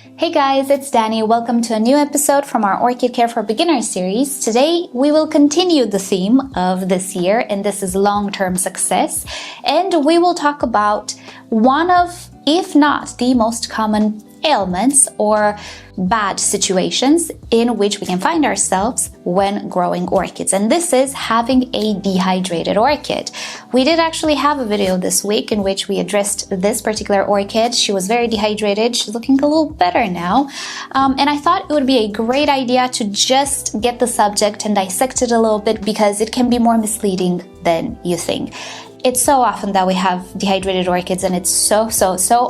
Hey guys, it's Danny. Welcome to a new episode from our Orchid Care for Beginners series. Today, we will continue the theme of this year, and this is long-term success. And we will talk about one of, if not the most common ailments or bad situations in which we can find ourselves when growing orchids, and this is having a dehydrated orchid. We did actually have a video this week in which we addressed this particular orchid. She was very dehydrated. She's looking a little better now, and I thought it would be a great idea to just get the subject and dissect it a little bit because it can be more misleading than you think. It's so often that we have dehydrated orchids, and it's so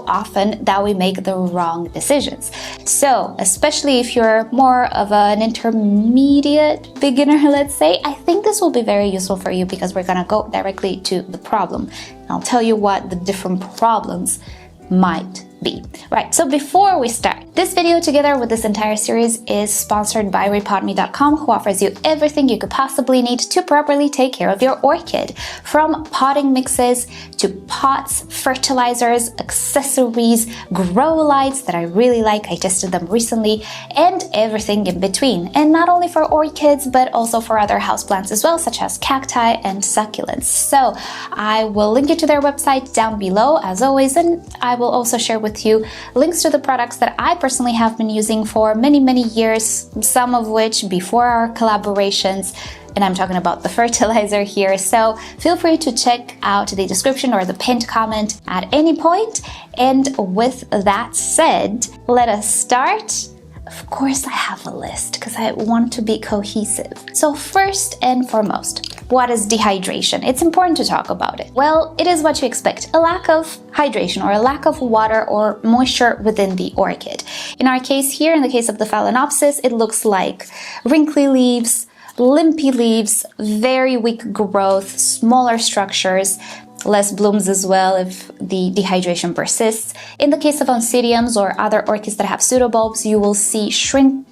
often that we make the wrong decisions. So, especially if you're more of an intermediate beginner, let's say, I think this will be very useful for you because we're gonna go directly to the problem. I'll tell you what the different problems might be. Right, so before we start, this video together with this entire series is sponsored by rePotme.com, who offers you everything you could possibly need to properly take care of your orchid. From potting mixes to pots, fertilizers, accessories, grow lights that I really like, I tested them recently, and everything in between. And not only for orchids, but also for other houseplants as well, such as cacti and succulents. So I will link you to their website down below as always, and I will also share with you links to the products that I personally have been using for many years, some of which before our collaborations, and I'm talking about the fertilizer here. So feel free to check out the description or the pinned comment at any point. And with that said, let us start. Of course, I have a list because I want to be cohesive. So first and foremost, what is dehydration? It's important to talk about it. Well, it is what you expect, a lack of hydration or a lack of water or moisture within the orchid. In our case here, in the case of the Phalaenopsis, it looks like wrinkly leaves, limpy leaves, very weak growth, smaller structures, less blooms as well if the dehydration persists. In the case of oncidiums or other orchids that have pseudobulbs, you will see shriveled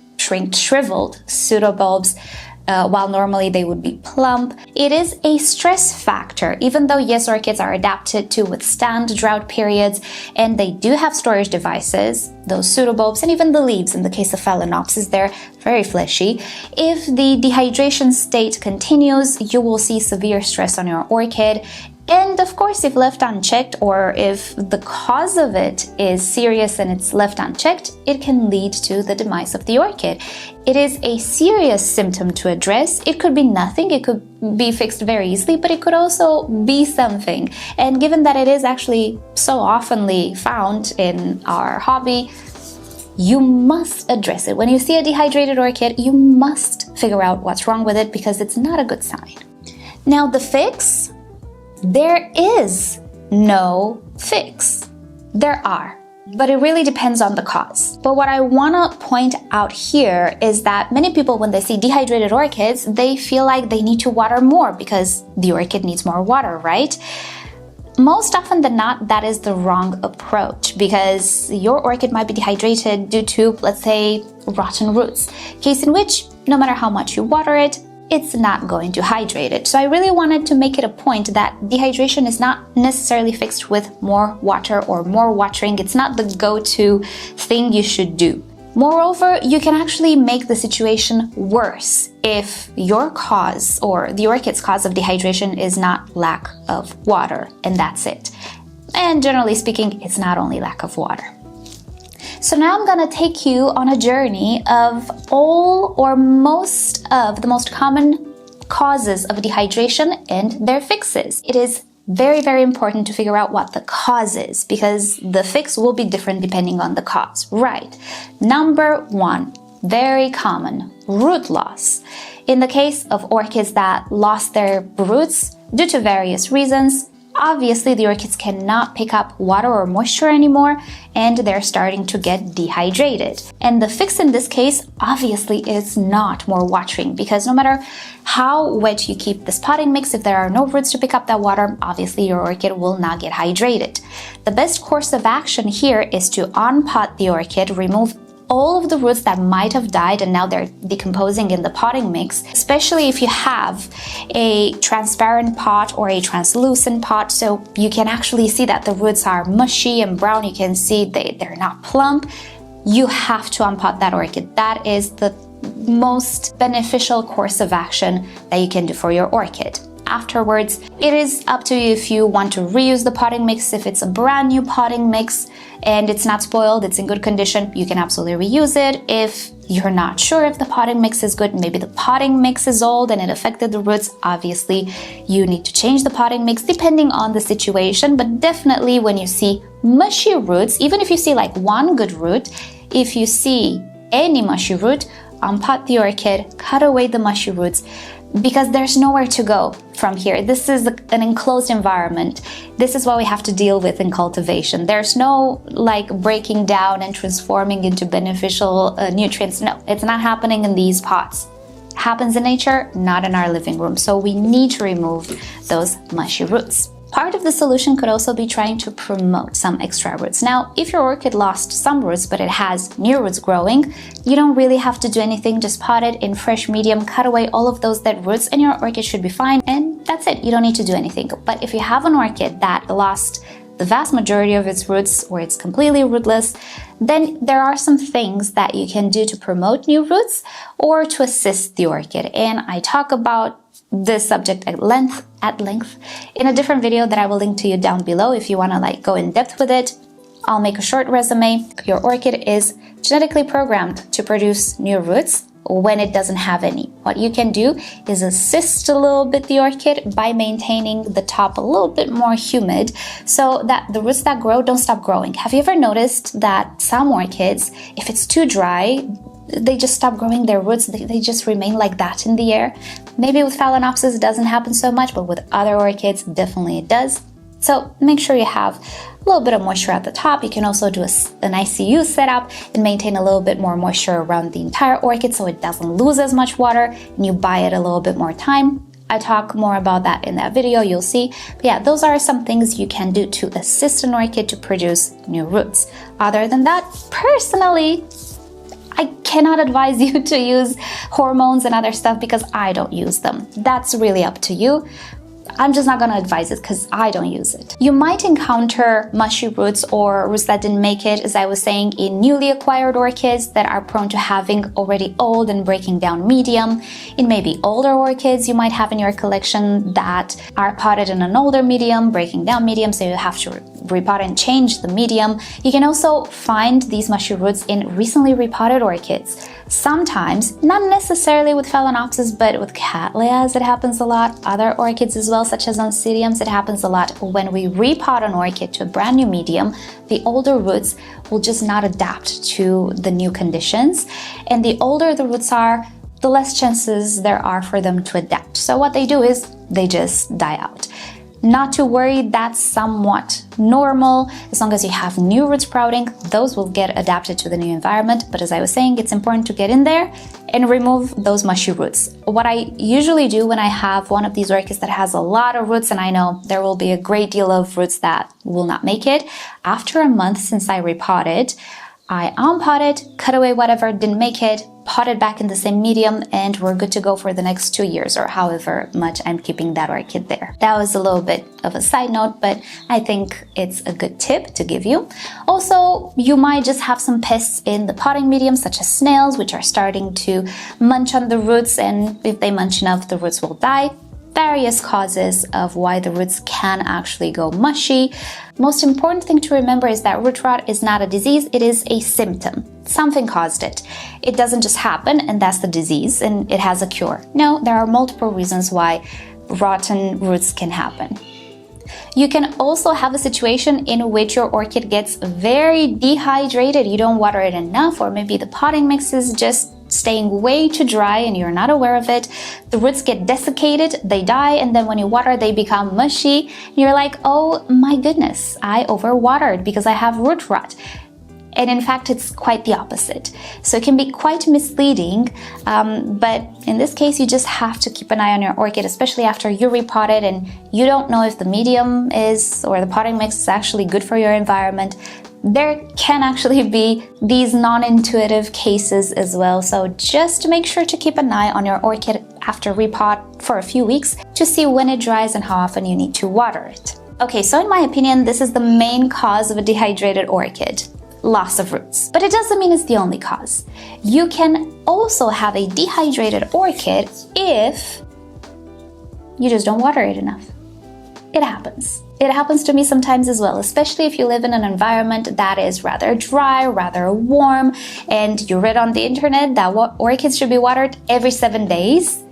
pseudobulbs, while normally they would be plump. It is a stress factor, even though yes, orchids are adapted to withstand drought periods and they do have storage devices, those pseudobulbs and even the leaves, in the case of Phalaenopsis, they're very fleshy. If the dehydration state continues, you will see severe stress on your orchid. And of course, if left unchecked or if the cause of it is serious and it's left unchecked, it can lead to the demise of the orchid. It is a serious symptom to address. It could be nothing, it could be fixed very easily, but it could also be something. And given that it is actually so oftenly found in our hobby, you must address it. When you see a dehydrated orchid, you must figure out what's wrong with it because it's not a good sign. Now, the fix? There is no fix. There are, but it really depends on the cause. But what I want to point out here is that many people, when they see dehydrated orchids, they feel like they need to water more because the orchid needs more water, right? Most often than not, that is the wrong approach because your orchid might be dehydrated due to, let's say, rotten roots. Case in which, no matter how much you water it, it's not going to hydrate it. So I really wanted to make it a point that dehydration is not necessarily fixed with more water or more watering. It's not the go-to thing you should do. Moreover, you can actually make the situation worse if your cause or the orchid's cause of dehydration is not lack of water, and that's it. And generally speaking, it's not only lack of water. So now I'm gonna take you on a journey of all or most of the most common causes of dehydration and their fixes. It is very important to figure out what the cause is because the fix will be different depending on the cause. Right. Number one, very common, root loss. In the case of orchids that lost their roots due to various reasons, obviously the orchids cannot pick up water or moisture anymore and they're starting to get dehydrated. And the fix in this case obviously is not more watering because no matter how wet you keep this potting mix, if there are no roots to pick up that water, obviously your orchid will not get hydrated. The best course of action here is to unpot the orchid, remove all of the roots that might have died and now they're decomposing in the potting mix, especially if you have a transparent pot or a translucent pot, so you can actually see that the roots are mushy and brown. You can see they're not plump. you have to unpot that orchid. That is the most beneficial course of action that you can do for your orchid. Afterwards, it is up to you if you want to reuse the potting mix. If it's a brand new potting mix and it's not spoiled, it's in good condition, you can absolutely reuse it. If you're not sure if the potting mix is good, maybe the potting mix is old and it affected the roots, obviously you need to change the potting mix depending on the situation. But definitely when you see mushy roots, even if you see like one good root, if you see any mushy root, unpot the orchid, cut away the mushy roots, because there's nowhere to go from here. This is an enclosed environment. This is what we have to deal with in cultivation. There's no like breaking down and transforming into beneficial nutrients. No, it's not happening in these pots. It happens in nature, not in our living room. So we need to remove those mushy roots. Part of the solution could also be trying to promote some extra roots. Now, if your orchid lost some roots, but it has new roots growing, you don't really have to do anything. Just pot it in fresh medium, cut away all of those dead roots, and your orchid should be fine. And that's it. You don't need to do anything. But if you have an orchid that lost the vast majority of its roots, or it's completely rootless, then there are some things that you can do to promote new roots or to assist the orchid. And I talk about this subject at length in a different video that I will link to you down below if you want to like go in depth with it. I'll make a short resume. Your orchid is genetically programmed to produce new roots when it doesn't have any. What you can do is assist a little bit the orchid by maintaining the top a little bit more humid so that the roots that grow don't stop growing. Have you ever noticed that some orchids, if it's too dry, they just stop growing their roots, they just remain like that in the air? Maybe with Phalaenopsis it doesn't happen so much, but with other orchids, definitely it does. So make sure you have a little bit of moisture at the top. You can also do an ICU setup and maintain a little bit more moisture around the entire orchid so it doesn't lose as much water and you buy it a little bit more time. I talk more about that in that video, you'll see. But yeah, those are some things you can do to assist an orchid to produce new roots. Other than that, personally, I cannot advise you to use hormones and other stuff because I don't use them. That's really up to you. I'm just not going to advise it because I don't use it. You might encounter mushy roots or roots that didn't make it, as I was saying, in newly acquired orchids that are prone to having already old and breaking down medium. In maybe older orchids you might have in your collection that are potted in an older medium, breaking down medium, so you have to repot and change the medium. You can also find these mushy roots in recently repotted orchids. Sometimes, not necessarily with Phalaenopsis, but with Cattleyas it happens a lot. Other orchids as well, such as Oncidiums, it happens a lot. When we repot an orchid to a brand new medium, the older roots will just not adapt to the new conditions. And the older the roots are, the less chances there are for them to adapt. So what they do is they just die out. Not to worry, that's somewhat normal. As long as you have new roots sprouting, those will get adapted to the new environment. But as I was saying, it's important to get in there and remove those mushy roots. What I usually do when I have one of these orchids that has a lot of roots, and I know there will be a great deal of roots that will not make it, after a month since I repotted, I unpot it, cut away whatever didn't make it, pot it back in the same medium, and we're good to go for the next 2 years or however much I'm keeping that orchid there. That was a little bit of a side note, but I think it's a good tip to give you. Also, you might just have some pests in the potting medium, such as snails, which are starting to munch on the roots, and if they munch enough, the roots will die. Various causes of why the roots can actually go mushy. Most important thing to remember is that root rot is not a disease, it is a symptom. Something caused it. It doesn't just happen and that's the disease and it has a cure. No, there are multiple reasons why rotten roots can happen. You can also have a situation in which your orchid gets very dehydrated. You don't water it enough, or maybe the potting mix is just staying way too dry and you're not aware of it. The roots get desiccated, they die, and then when you water they become mushy. And you're like, oh my goodness, I overwatered because I have root rot. And in fact, it's quite the opposite. So it can be quite misleading, but in this case, you just have to keep an eye on your orchid, especially after you repot it and you don't know if the medium is or the potting mix is actually good for your environment. There can actually be these non-intuitive cases as well. So just make sure to keep an eye on your orchid after repot for a few weeks to see when it dries and how often you need to water it. Okay, so in my opinion, this is the main cause of a dehydrated orchid. loss of roots. But it doesn't mean it's the only cause. You can also have a dehydrated orchid if you just don't water it enough. It happens. It happens to me sometimes as well, especially if you live in an environment that is rather dry, rather warm, and you read on the internet that orchids should be watered every 7 days.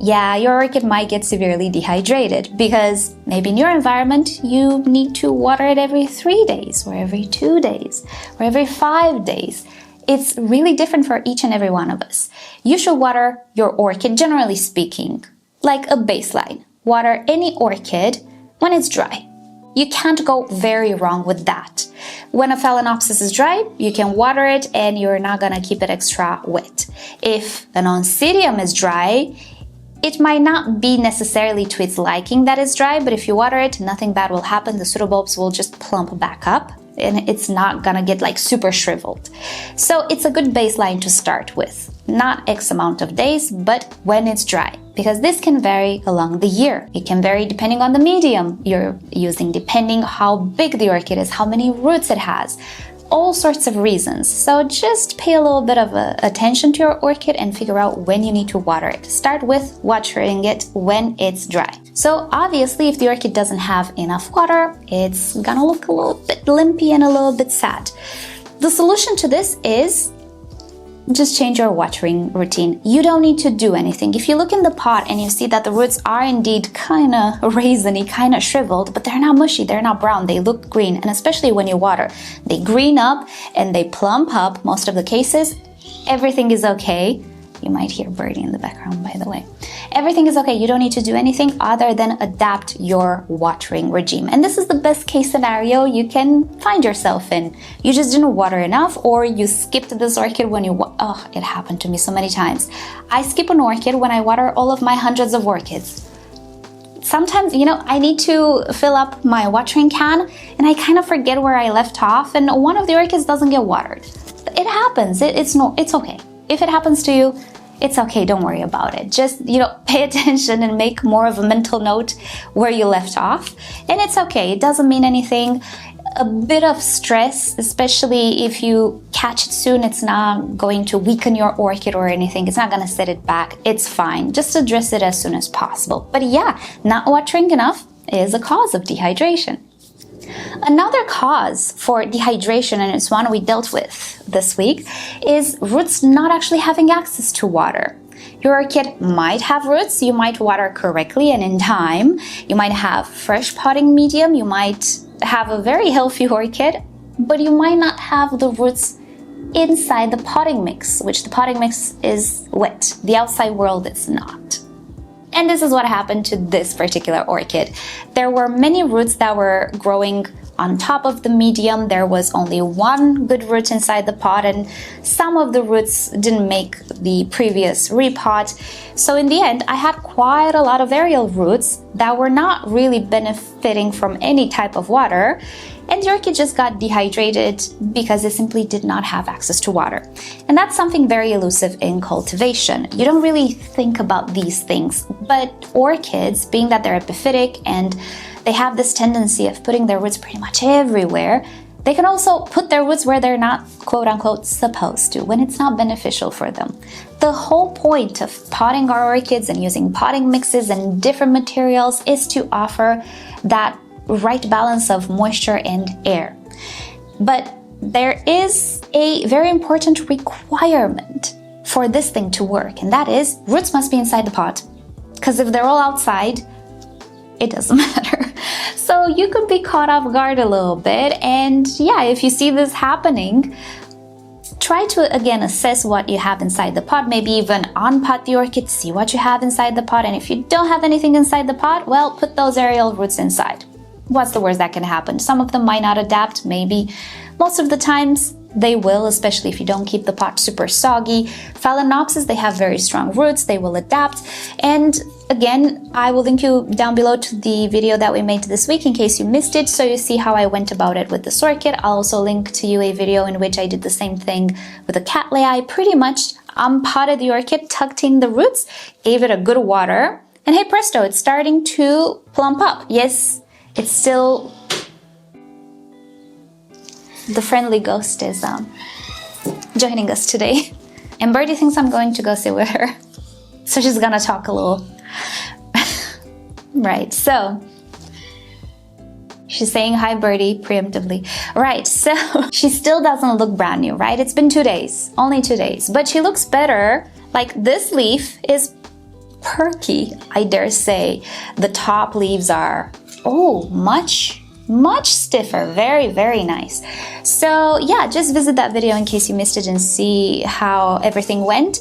Yeah, your orchid might get severely dehydrated because maybe in your environment you need to water it every 3 days or every 2 days or every 5 days. It's really different for each and every one of us. You should water your orchid, generally speaking, like a baseline. Water any orchid when it's dry. You can't go very wrong with that. When a Phalaenopsis is dry, you can water it and you're not gonna keep it extra wet. If an Oncidium is dry, it might not be necessarily to its liking that it's dry, but if you water it, nothing bad will happen. The pseudobulbs will just plump back up and it's not gonna get like super shriveled. So it's a good baseline to start with. Not X amount of days, but when it's dry, because this can vary along the year. It can vary depending on the medium you're using, depending how big the orchid is, how many roots it has, all sorts of reasons. So just pay a little bit of attention to your orchid and figure out when you need to water it. Start with watering it when it's dry. So obviously, if the orchid doesn't have enough water, it's gonna look a little bit limpy and a little bit sad. The solution to this is just change your watering routine. You don't need to do anything. If you look in the pot and you see that the roots are indeed kind of raisiny, kind of shriveled, but they're not mushy, they're not brown, they look green, and especially when you water, they green up and they plump up most of the cases, everything is okay. You might hear birdie in the background, by the way. Everything is okay. You don't need to do anything other than adapt your watering regime. And this is the best case scenario you can find yourself in. You just didn't water enough, or you skipped this orchid when you oh, it happened to me so many times. I skip an orchid when I water all of my hundreds of orchids. Sometimes, I need to fill up my watering can and I kind of forget where I left off and one of the orchids doesn't get watered. It happens. It's okay. If it happens to you, it's okay, don't worry about it. Just, pay attention and make more of a mental note where you left off. And it's okay, it doesn't mean anything. A bit of stress, especially if you catch it soon, it's not going to weaken your orchid or anything. It's not gonna set it back. It's fine. Just address it as soon as possible. But yeah, not watering enough is a cause of dehydration. Another cause for dehydration, and it's one we dealt with this week, is roots not actually having access to water. Your orchid might have roots, you might water correctly and in time, you might have fresh potting medium, you might have a very healthy orchid, but you might not have the roots inside the potting mix, which the potting mix is wet. The outside world is not. And this is what happened to this particular orchid. There were many roots that were growing on top of the medium. There was only one good root inside the pot, and some of the roots didn't make the previous repot. So in the end, I had quite a lot of aerial roots that were not really benefiting from any type of water, and the orchid just got dehydrated because it simply did not have access to water. And that's something very elusive in cultivation. You don't really think about these things, but orchids, being that they're epiphytic and they have this tendency of putting their roots pretty much everywhere, they can also put their roots where they're not quote-unquote supposed to, when it's not beneficial for them. The whole point of potting our orchids and using potting mixes and different materials is to offer that right balance of moisture and air. But there is a very important requirement for this thing to work, and that is roots must be inside the pot. Because if they're all outside, it doesn't matter. So you could be caught off guard a little bit, and yeah, if you see this happening, try to again assess what you have inside the pot, maybe even unpot the orchid, see what you have inside the pot, and if you don't have anything inside the pot, well, put those aerial roots inside. What's the worst that can happen? Some of them might not adapt, maybe. Most of the times they will, especially if you don't keep the pot super soggy. Phalaenopsis, they have very strong roots, they will adapt. And again, I will link you down below to the video that we made this week in case you missed it, so you see how I went about it with this orchid. I'll also link to you a video in which I did the same thing with a Cattleya. I pretty much unpotted the orchid, tucked in the roots, gave it a good water, and hey presto, it's starting to plump up. Yes, it's still the friendly ghost is joining us today. And Birdie thinks I'm going to go sit with her. So she's gonna talk a little. Right, so she's saying hi, Birdie, preemptively. Right, so she still doesn't look brand new, right? It's been 2 days, only 2 days, but she looks better. Like, this leaf is perky, I dare say. The top leaves are, much stiffer. Very, very nice. So yeah, just visit that video in case you missed it and see how everything went.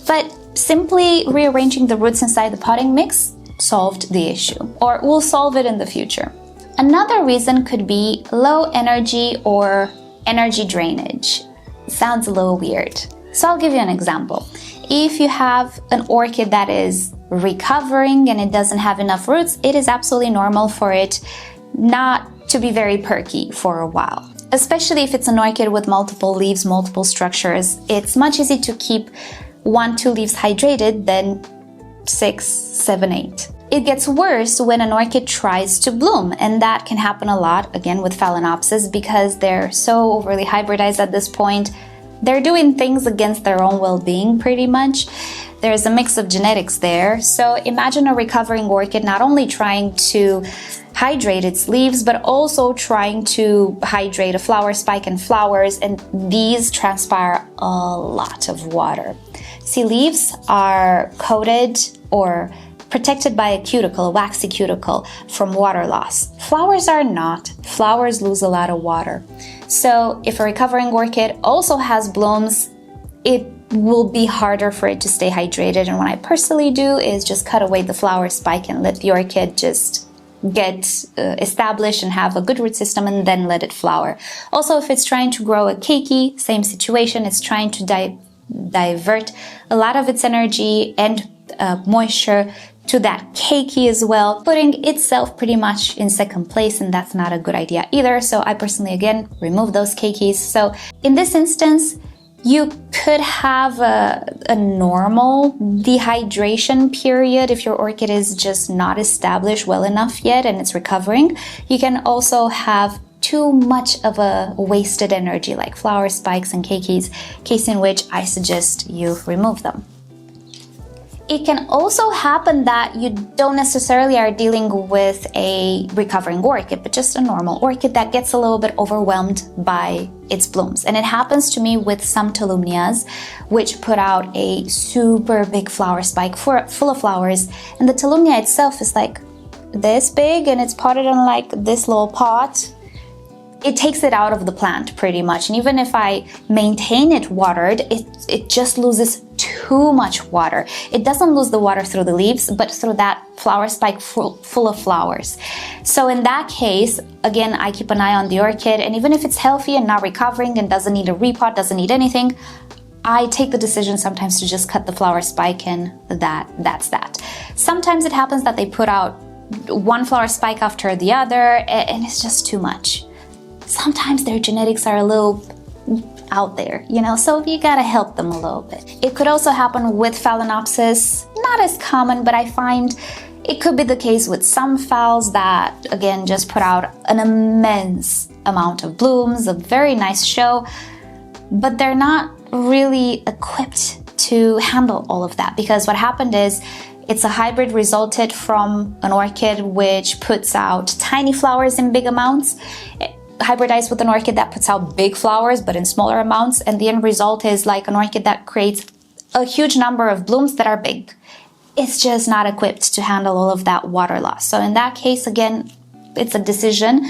But simply rearranging the roots inside the potting mix solved the issue, or will solve it in the future. Another reason could be low energy or energy drainage. Sounds a little weird. So I'll give you an example. If you have an orchid that is recovering and it doesn't have enough roots, it is absolutely normal for it not to be very perky for a while. Especially if it's an orchid with multiple leaves, multiple structures, it's much easier to keep 1-2 leaves hydrated than 6, 7, 8. It gets worse when an orchid tries to bloom, and that can happen a lot, again, with Phalaenopsis, because they're so overly hybridized at this point. They're doing things against their own well-being, pretty much. There's a mix of genetics there. So imagine a recovering orchid not only trying to hydrate its leaves, but also trying to hydrate a flower spike and flowers, and these transpire a lot of water. See, leaves are coated or protected by a cuticle, a waxy cuticle, from water loss. Flowers are not. Flowers lose a lot of water. So if a recovering orchid also has blooms, it will be harder for it to stay hydrated. And what I personally do is just cut away the flower spike and let the orchid just get established and have a good root system, and then let it flower. Also, if it's trying to grow a keiki, same situation. It's trying to divert a lot of its energy and moisture to that keiki as well, putting itself pretty much in second place, and that's not a good idea either. So I personally, again, remove those keikis. So in this instance, you could have a normal dehydration period if your orchid is just not established well enough yet and it's recovering. You can also have too much of a wasted energy like flower spikes and keikis, case in which I suggest you remove them. It can also happen that you don't necessarily are dealing with a recovering orchid, but just a normal orchid that gets a little bit overwhelmed by its blooms. And it happens to me with some Tolumnias, which put out a super big flower spike full of flowers. And the Tolumnia itself is like this big, and it's potted in like this little pot. It takes it out of the plant pretty much. And even if I maintain it watered, it just loses too much water. It doesn't lose the water through the leaves, but through that flower spike full of flowers. So in that case, again, I keep an eye on the orchid, and even if it's healthy and not recovering and doesn't need a repot, doesn't need anything, I take the decision sometimes to just cut the flower spike, and that's that. Sometimes it happens that they put out one flower spike after the other, and it's just too much. Sometimes their genetics are a little out there, so you gotta help them a little bit. It could also happen with Phalaenopsis, not as common, but I find it could be the case with some phals that, again, just put out an immense amount of blooms, a very nice show, but they're not really equipped to handle all of that, because what happened is it's a hybrid resulted from an orchid which puts out tiny flowers in big amounts, hybridized with an orchid that puts out big flowers but in smaller amounts, and the end result is like an orchid that creates a huge number of blooms that are big. It's just not equipped to handle all of that water loss. So in that case, again, it's a decision.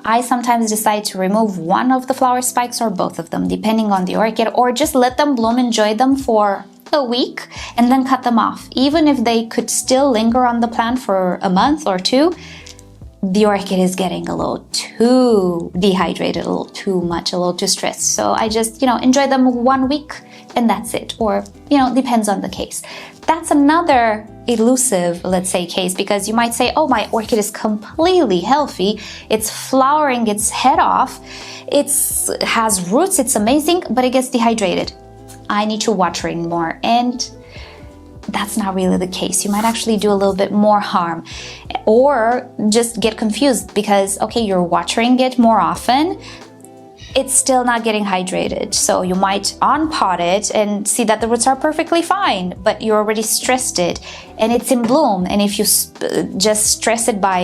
I sometimes decide to remove one of the flower spikes or both of them, depending on the orchid, or just let them bloom, enjoy them for a week, and then cut them off. Even if they could still linger on the plant for a month or two, the orchid is getting a little too dehydrated, a little too much, a little too stressed. So I just, enjoy them 1 week and that's it. Or, depends on the case. That's another elusive, let's say, case, because you might say, oh, my orchid is completely healthy. It's flowering its head off. It has roots. It's amazing, but it gets dehydrated. I need to water it more. And that's not really the case. You might actually do a little bit more harm, or just get confused because, okay, you're watering it more often. it's still not getting hydrated. So you might unpot it and see that the roots are perfectly fine, but you already stressed it and it's in bloom. And if you just stress it by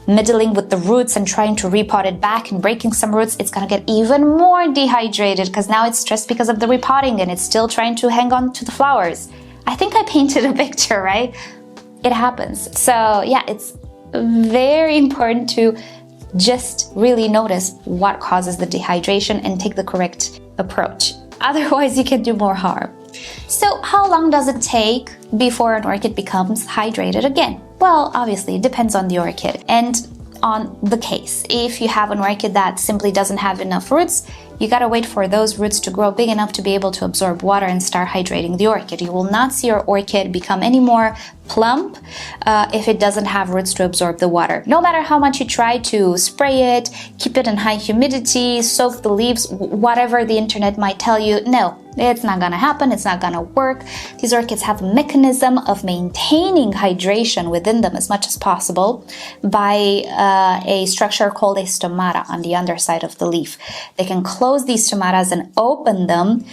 middling with the roots and trying to repot it back and breaking some roots, it's gonna get even more dehydrated because now it's stressed because of the repotting and it's still trying to hang on to the flowers. I think I painted a picture, right? It happens. So yeah, it's very important to just really notice what causes the dehydration and take the correct approach. Otherwise, you can do more harm. So how long does it take before an orchid becomes hydrated again? Well, obviously, it depends on the orchid and on the case. If you have an orchid that simply doesn't have enough roots, you gotta wait for those roots to grow big enough to be able to absorb water and start hydrating the orchid. You will not see your orchid become any more plump if it doesn't have roots to absorb the water. No matter how much you try to spray it, keep it in high humidity, soak the leaves, whatever the internet might tell you, no, it's not gonna happen, it's not gonna work. These orchids have a mechanism of maintaining hydration within them as much as possible by a structure called a stomata on the underside of the leaf. They can close these stomatas and open them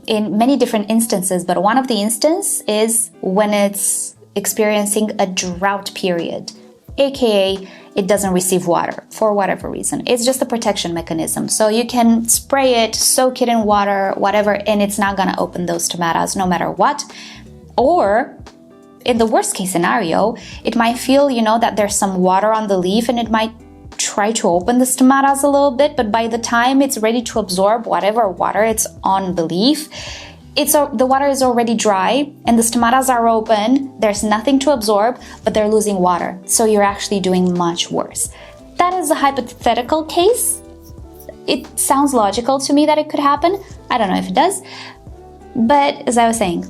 in many different instances, but one of the instances is when it's experiencing a drought period, aka it doesn't receive water for whatever reason. It's just a protection mechanism. So you can spray it, soak it in water, whatever, and it's not gonna open those tomatas no matter what. Or in the worst case scenario, it might feel, that there's some water on the leaf and it might try to open the stomatas a little bit, but by the time it's ready to absorb whatever water it's on the leaf, the water is already dry and the stomatas are open, there's nothing to absorb, but they're losing water. So you're actually doing much worse. That is a hypothetical case. It sounds logical to me that it could happen. I don't know if it does. But as I was saying,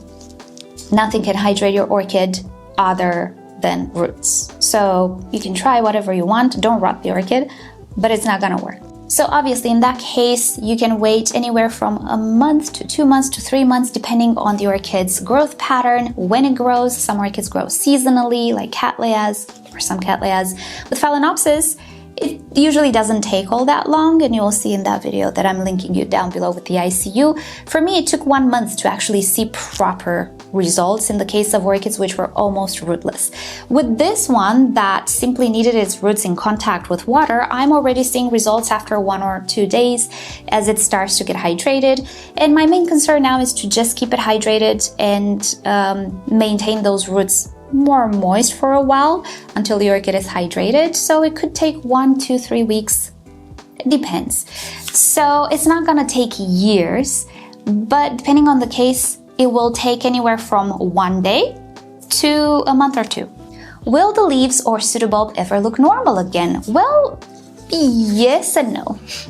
nothing can hydrate your orchid other than roots. So you can try whatever you want, don't rot the orchid, but it's not gonna work. So obviously in that case, you can wait anywhere from a month to 2 months to 3 months, depending on the orchid's growth pattern, when it grows. Some orchids grow seasonally, like cattleyas, or some cattleyas. With Phalaenopsis, it usually doesn't take all that long, and you'll see in that video that I'm linking you down below with the ICU. For me, it took 1 month to actually see proper results in the case of orchids which were almost rootless. With this one that simply needed its roots in contact with water, I'm already seeing results after 1 or 2 days as it starts to get hydrated. And my main concern now is to just keep it hydrated and maintain those roots more moist for a while until the orchid is hydrated. So it could take 1, 2, 3 weeks. It depends. So it's not gonna take years, but depending on the case, it will take anywhere from 1 day to a month or 2. Will the leaves or pseudobulb ever look normal again? Well, yes and no.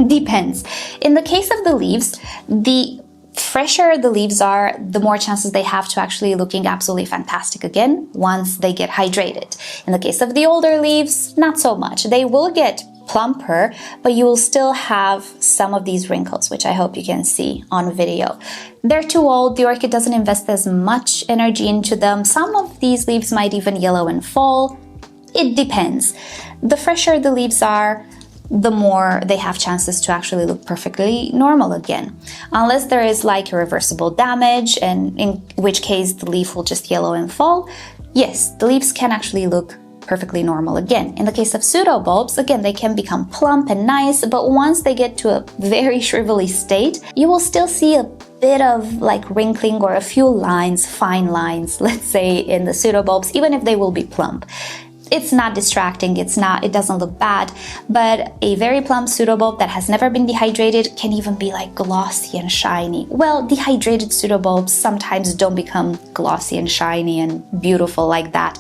Depends. In the case of the leaves, the fresher the leaves are, the more chances they have to actually looking absolutely fantastic again once they get hydrated. In the case of the older leaves, not so much. They will get plumper, but you will still have some of these wrinkles, which I hope you can see on video. They're too old, the orchid doesn't invest as much energy into them. Some of these leaves might even yellow and fall. It depends. The fresher the leaves are, the more they have chances to actually look perfectly normal again. Unless there is like irreversible damage, and in which case the leaf will just yellow and fall. Yes, the leaves can actually look perfectly normal again. In the case of pseudobulbs, again, they can become plump and nice, but once they get to a very shrivelly state, you will still see a bit of like wrinkling or a few lines, fine lines, let's say, in the pseudobulbs, even if they will be plump. It's not distracting, it doesn't look bad, but a very plump pseudobulb that has never been dehydrated can even be like glossy and shiny. Well, dehydrated pseudobulbs sometimes don't become glossy and shiny and beautiful like that,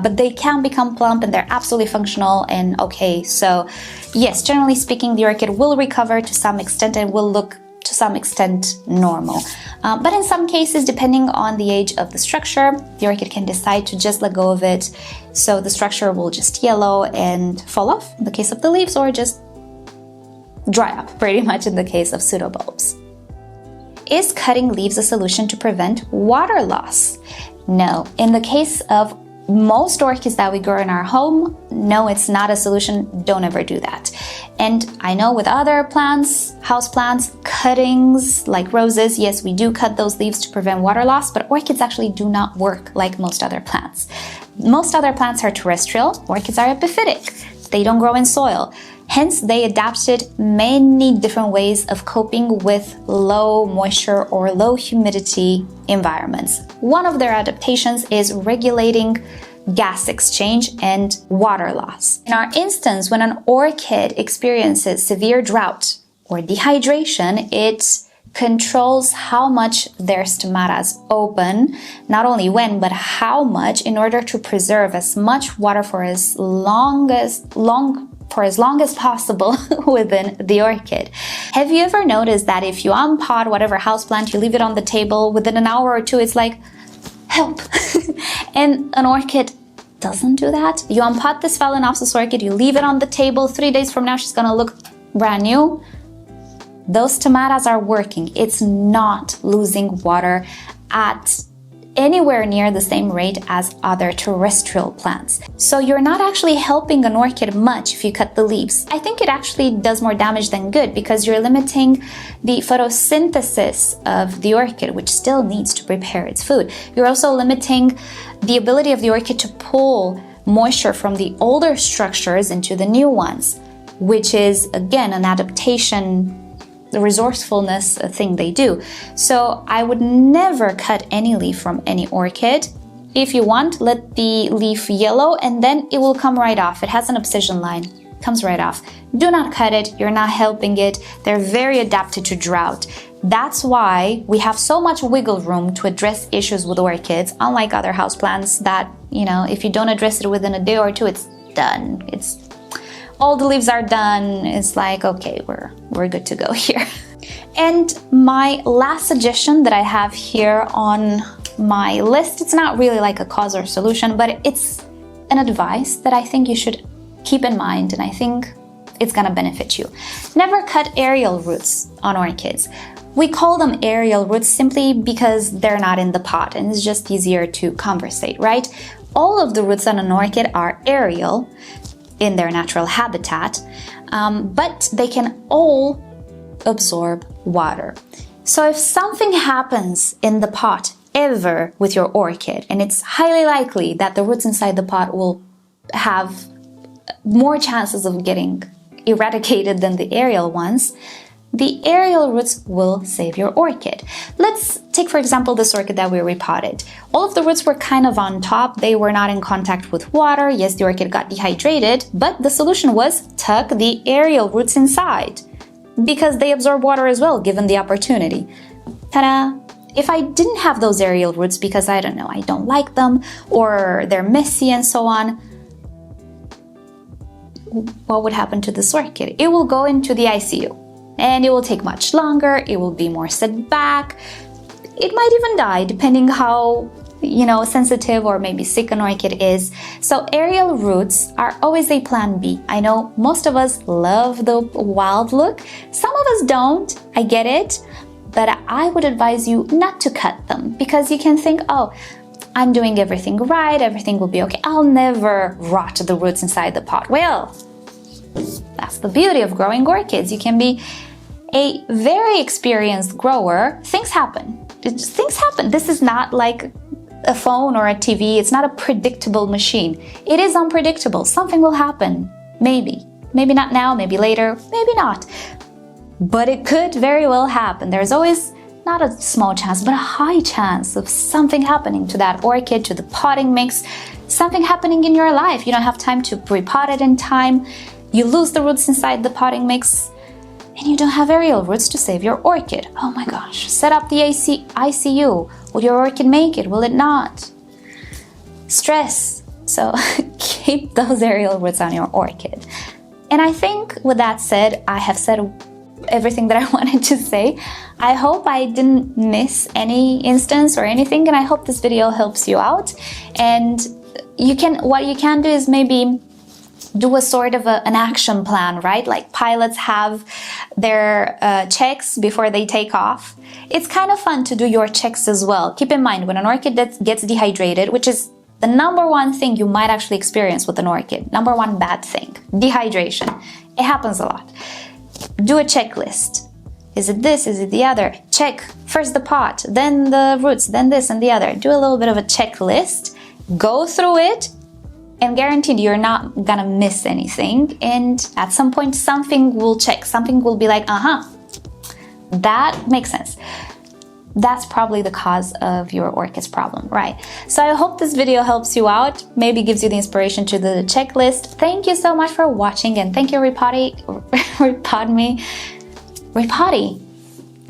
but they can become plump and they're absolutely functional and okay. So yes, generally speaking, the orchid will recover to some extent and will look to some extent normal. But in some cases, depending on the age of the structure, the orchid can decide to just let go of it. So the structure will just yellow and fall off in the case of the leaves, or just dry up pretty much in the case of pseudobulbs. Is cutting leaves a solution to prevent water loss? No. In the case of most orchids that we grow in our home, no, it's not a solution. Don't ever do that. And I know with other plants, house plants, cuttings like roses, yes, we do cut those leaves to prevent water loss, but orchids actually do not work like most other plants. Most other plants are terrestrial, orchids are epiphytic. They don't grow in soil. Hence, they adapted many different ways of coping with low moisture or low humidity environments. One of their adaptations is regulating gas exchange and water loss. In our instance, when an orchid experiences severe drought or dehydration, it controls how much their stomatas open, not only when, but how much, in order to preserve as much water for as long as possible within the orchid. Have you ever noticed that if you unpot whatever houseplant, you leave it on the table, within an hour or two, it's like, help. And an orchid doesn't do that. You unpot this Phalaenopsis orchid, you leave it on the table, 3 days from now, she's gonna look brand new. Those stomatas are working. It's not losing water at anywhere near the same rate as other terrestrial plants. So you're not actually helping an orchid much if you cut the leaves. I think it actually does more damage than good because you're limiting the photosynthesis of the orchid, which still needs to prepare its food. You're also limiting the ability of the orchid to pull moisture from the older structures into the new ones, which is, again, an adaptation, the resourcefulness thing they do. So I would never cut any leaf from any orchid. If you want, let the leaf yellow and then it will come right off. It has an abscission line, comes right off. Do not cut it, you're not helping it. They're very adapted to drought. That's why we have so much wiggle room to address issues with orchids, unlike other houseplants that, you know, if you don't address it within a day or two, it's done. All the leaves are done. It's like, okay, we're good to go here. And my last suggestion that I have here on my list, it's not really like a cause or solution, but it's an advice that I think you should keep in mind, and I think it's gonna benefit you. Never cut aerial roots on orchids. We call them aerial roots simply because they're not in the pot and it's just easier to conversate, right? All of the roots on an orchid are aerial in their natural habitat, but they can all absorb water. So if something happens in the pot ever with your orchid, and it's highly likely that the roots inside the pot will have more chances of getting eradicated than the aerial ones, the aerial roots will save your orchid. Let's take, for example, this orchid that we repotted. All of the roots were kind of on top. They were not in contact with water. Yes, the orchid got dehydrated, but the solution was tuck the aerial roots inside because they absorb water as well, given the opportunity. Ta-da! If I didn't have those aerial roots because, I don't know, I don't like them or they're messy and so on, what would happen to this orchid? It will go into the ICU. And it will take much longer, it will be more set back, it might even die depending how, sensitive or maybe sick an orchid is. So aerial roots are always a plan B. I know most of us love the wild look, some of us don't, I get it, but I would advise you not to cut them because you can think, oh, I'm doing everything right, everything will be okay, I'll never rot the roots inside the pot. Well, that's the beauty of growing orchids. You can be a very experienced grower. Things happen. Things happen. This is not like a phone or a TV. It's not a predictable machine. It is unpredictable. Something will happen. Maybe. Maybe not now, maybe later, maybe not. But it could very well happen. There's always not a small chance, but a high chance of something happening to that orchid, to the potting mix, something happening in your life. You don't have time to repot it in time. You lose the roots inside the potting mix, and you don't have aerial roots to save your orchid. Oh my gosh, set up the ICU. Will your orchid make it? Will it not? Stress. So keep those aerial roots on your orchid. And I think with that said, I have said everything that I wanted to say. I hope I didn't miss any instance or anything, and I hope this video helps you out. And what you can do is maybe do a sort of an action plan, right? Like pilots have their checks before they take off. It's kind of fun to do your checks as well. Keep in mind, when an orchid gets dehydrated, which is the number one thing you might actually experience with an orchid, number one bad thing, dehydration. It happens a lot. Do a checklist. Is it this? Is it the other? Check first the pot, then the roots, then this and the other. Do a little bit of a checklist. Go through it, and guaranteed you're not gonna miss anything. And at some point, something will check. Something will be like, that makes sense. That's probably the cause of your orchid's problem, right? So I hope this video helps you out, maybe gives you the inspiration to the checklist. Thank you so much for watching, and thank you rePotme.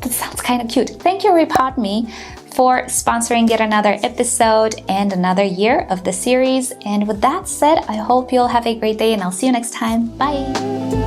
That sounds kind of cute. Thank you rePotme for sponsoring yet another episode and another year of the series. And with that said, I hope you'll have a great day, and I'll see you next time. Bye!